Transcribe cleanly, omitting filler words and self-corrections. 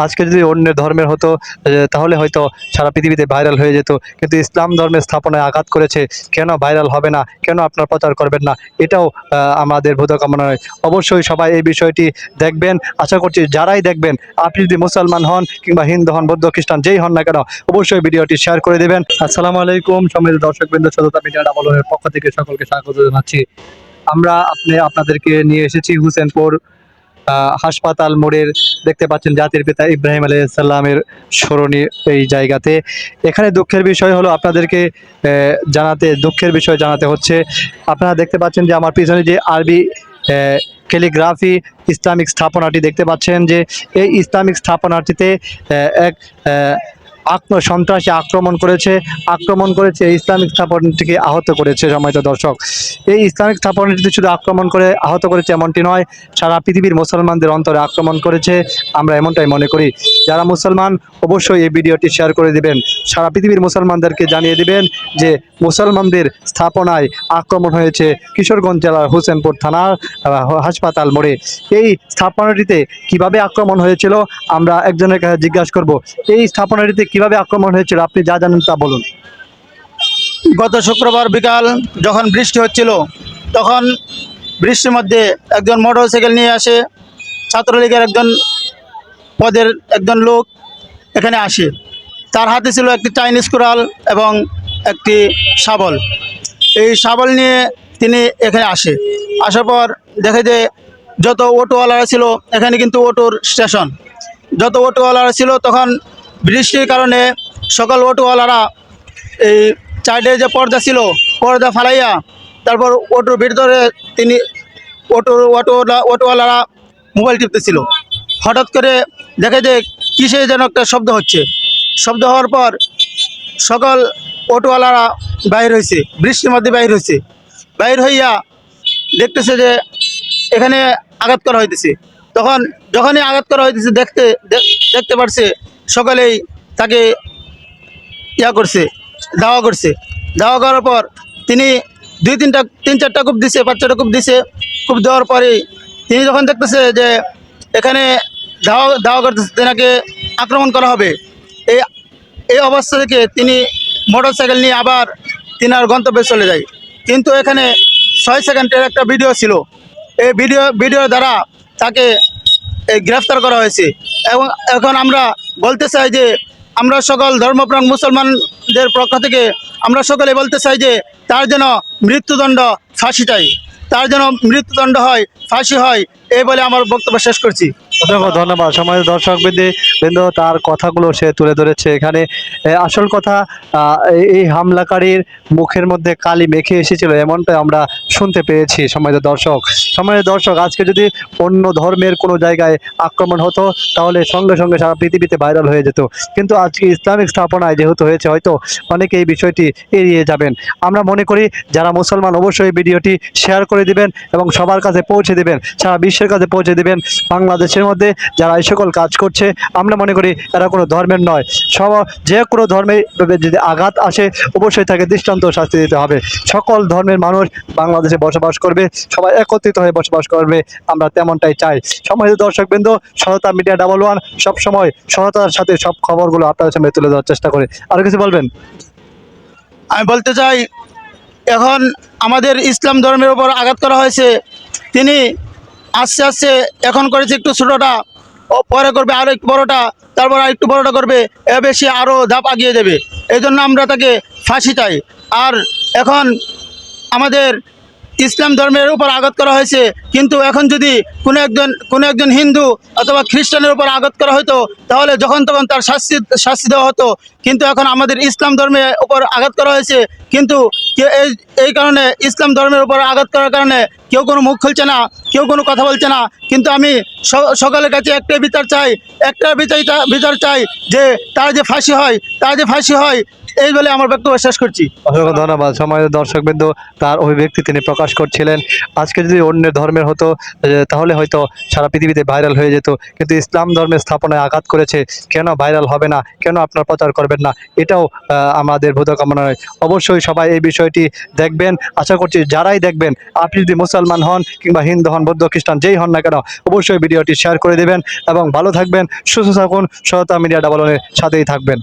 আজকে যদি অন্য ধর্মের হতো তাহলে হয়তো সারা পৃথিবীতে ভাইরাল হয়ে যেত, কিন্তু ইসলাম ধর্মের স্থাপনায় আঘাত করেছে। কেন ভাইরাল হবে না, কেন আপনার প্রচার করবেন না, এটাও আমাদের কামনা নয়। অবশ্যই সবাই এই বিষয়টি দেখবেন। আশা করছি যারাই দেখবেন, আপনি যদি মুসলমান হন কিংবা হিন্দু হন, বৌদ্ধ, খ্রিস্টান, যেই হন না কেন, অবশ্যই ভিডিওটি শেয়ার করে দেবেন। আসসালামু আলাইকুম সম্মানিত দর্শকবৃন্দ, সততা মিডিয়া ডাবলের পক্ষ থেকে সকলকে স্বাগত জানাচ্ছি। আমরা আপনাদেরকে নিয়ে এসেছি হুসেনপুর হাসপাতাল মোড়ের, দেখতে পাচ্ছেন জাতির পিতা ইব্রাহিম আলাইহিস সালামের স্মরণীয় এই জায়গাতে। এখানে দুঃখের বিষয় হলো আপনাদেরকে দুঃখের বিষয় জানাতে হচ্ছে। আপনারা দেখতে পাচ্ছেন যে আমার পিছনে যে আরবি ক্যালিগ্রাফি ইসলামিক স্থাপনাটি দেখতে পাচ্ছেন, যে এই ইসলামিক স্থাপনাটিতে এক সন্ত্রাসী আক্রমণ করেছে এই ইসলামিক স্থাপনাটিকে আহত করেছে। সম্মানিত দর্শক, এই ইসলামিক স্থাপনাটিতে শুধু আক্রমণ করে আহত করেছে এমনটি নয়, সারা পৃথিবীর মুসলমানদের অন্তরে আক্রমণ করেছে। আমরা এমনটাই মনে করি। যারা মুসলমান অবশ্যই এই ভিডিওটি শেয়ার করে দিবেন, সারা পৃথিবীর মুসলমানদেরকে জানিয়ে দিবেন যে মুসলমানদের স্থাপনায় আক্রমণ হয়েছে কিশোরগঞ্জ জেলার হোসেনপুর থানার হাসপাতাল মোড়ে। এই স্থাপনাটিতে কিভাবে আক্রমণ হয়েছিল আমরা একজনের কাছে জিজ্ঞাসা করব। এই স্থাপনাটিতে কিভাবে আক্রমণ হয়েছিল আপনি যা জানেন তা বলুন। গত শুক্রবার বিকাল যখন বৃষ্টি হচ্ছিল, তখন বৃষ্টির মধ্যে একজন মোটরসাইকেল নিয়ে আসে, ছাত্রলীগের একজন পদের একজন লোক এখানে আসে। তার হাতে ছিল একটি চাইনিজ কুড়াল এবং একটি শাবল। এই শাবল নিয়ে তিনি এখানে আসে। আসার পর দেখে যে যত অটোওয়ালারা ছিল, এখানে কিন্তু অটোর স্টেশন, যত অটোওয়ালারা ছিল, তখন বৃষ্টির কারণে সকল অটোওয়ালারা এই সাইডে যে পর্দা ছিল, পর্দা ফালাইয়া তারপর অটোর ভিতরে তিনি অটোওয়ালারা মোবাইল টিপতেছিল। হঠাৎ করে দেখে যে কিসে যেন একটা শব্দ হচ্ছে। শব্দ হওয়ার পর সকল অটোওয়ালারা বাইর হয়েছে, বৃষ্টির মধ্যে বাইর হইয়া দেখতেছে যে এখানে আঘাত করা হইতেছে। তখন যখনই আঘাত করা হইতেছে দেখতে পারছে সকলেই তাকে দাওয়া করার পর তিনি তিন চারটা কূপ দিছে, 5-6টা কূপ দিছে। কূপ দেওয়ার পরেই তিনি যখন দেখতেছে যে এখানে দাওয়া করতেছে, তেনাকে আক্রমণ করা হবে, এই অবস্থা থেকে তিনি মোটরসাইকেল নিয়ে আবার তিনার গন্তব্যে চলে যায়। কিন্তু এখানে 6 সেকেন্ডের একটা ভিডিও ছিল। এই ভিডিও দ্বারা তাকে গ্রেফতার করা হয়েছে। এবং এখন আমরা বলতে চাই যে আমরা সকল ধর্মপ্রাণ মুসলমানদের পক্ষ থেকে আমরা সকলে বলতে চাই যে তার যেন মৃত্যুদণ্ড, ফাঁসি চাই, তার যেন মৃত্যুদণ্ড হয়, ফাঁসি হয়, এই বলে আমার বক্তব্য শেষ করছি। অসংখ্য ধন্যবাদ। সমাজের দর্শকবৃন্দ তার কথাগুলো সে তুলে ধরেছে। এখানে আসল কথা, এই হামলাকারীর মুখের মধ্যে কালি মেখে এসেছিল এমনটাই আমরা শুনতে পেয়েছি। সমাজের দর্শক, আজকে যদি অন্য ধর্মের কোনো জায়গায় আক্রমণ হতো তাহলে সঙ্গে সঙ্গে সারা পৃথিবীতে ভাইরাল হয়ে যেত, কিন্তু আজকে ইসলামিক স্থাপনায় যেহেতু হয়েছে, হয়তো অনেকে এই বিষয়টি এড়িয়ে যাবেন। আমরা মনে করি যারা মুসলমান অবশ্যই ভিডিওটি শেয়ার করে দিবেন এবং সবার কাছে পৌঁছে দিবেন, সারা বিশ্বের কাছে পৌঁছে দিবেন। বাংলাদেশের মধ্যে যারা এই সকল কাজ করছে, আমরা মনে করি এরা কোনো ধর্মের নয়। যে কোনো ধর্মে যদি আঘাত আসে অবশ্যই তাকে দৃষ্টান্ত শাস্তি দিতে হবে। সকল ধর্মের মানুষ বাংলাদেশে বসবাস করবে, সবাই একত্রিত হয়ে বসবাস করবে, আমরা তেমনটাই চাই। সম্মানিত দর্শকবৃন্দ, সততা মিডিয়া 1 সবসময় সততার সাথে সব খবরগুলো আপনাদের সামনে তুলে ধরার চেষ্টা করে। আর কিছু বলবেন? আমি বলতে চাই, এখন আমাদের ইসলাম ধর্মের উপর আঘাত করা হয়েছে। তিনি আস্তে আস্তে এখন করেছে একটু ছোটোটা, পরে করবে আরও একটু বড়োটা, তারপর আর একটু বড়োটা করবে, এভাবে সে আরও ধাপ আগিয়ে দেবে। এই জন্য আমরা তাকে ফাঁসি চাই। আর এখন আমাদের ইসলাম ধর্মের উপর আঘাত করা হয়েছে, কিন্তু এখন যদি কোনো একজন হিন্দু অথবা খ্রিস্টানের উপর আঘাত করা হতো তাহলে যখন তখন তার শাস্তি দেওয়া হতো। কিন্তু এখন আমাদের ইসলাম ধর্মের উপর আঘাত করা হয়েছে, কিন্তু এই কারণে ইসলাম ধর্মের উপর আঘাত করার কারণে কেউ কোনো মুখ খুলছে না, কেউ কোনো কথা বলছে না। কিন্তু আমি সকলের কাছে একটা বিচার চাই যে তার যে ফাঁসি হয়, এই বলে আমার বক্তব্য শেষ করছি। অসংখ্য ধন্যবাদ। সমাজের দর্শকবৃন্দ তার অভিব্যক্তি তিনি প্রকাশ করছিলেন। আজকে যদি অন্য ধর্মের হতো তাহলে হয়তো সারা পৃথিবীতে ভাইরাল হয়ে যেত, কিন্তু ইসলাম ধর্মের স্থাপনায় আঘাত করেছে। কেন ভাইরাল হবে না, কেন আপনার প্রচার করবেন না, এটাও আমাদের কামনা নয়। অবশ্যই সবাই এই বিষয়টি দেখবেন। আশা করছি যারাই দেখবেন, আপনি যদি মুসলমান হন কিংবা হিন্দু হন, মুসলমান বৌদ্ধ খ্রিস্টান যেই হন না কেন অবশ্যই ভিডিওটি শেয়ার করে দেবেন এবং ভালো থাকবেন, সুস্থ থাকুন, সততা মিডিয়া ডাবলনের সাথেই থাকবেন।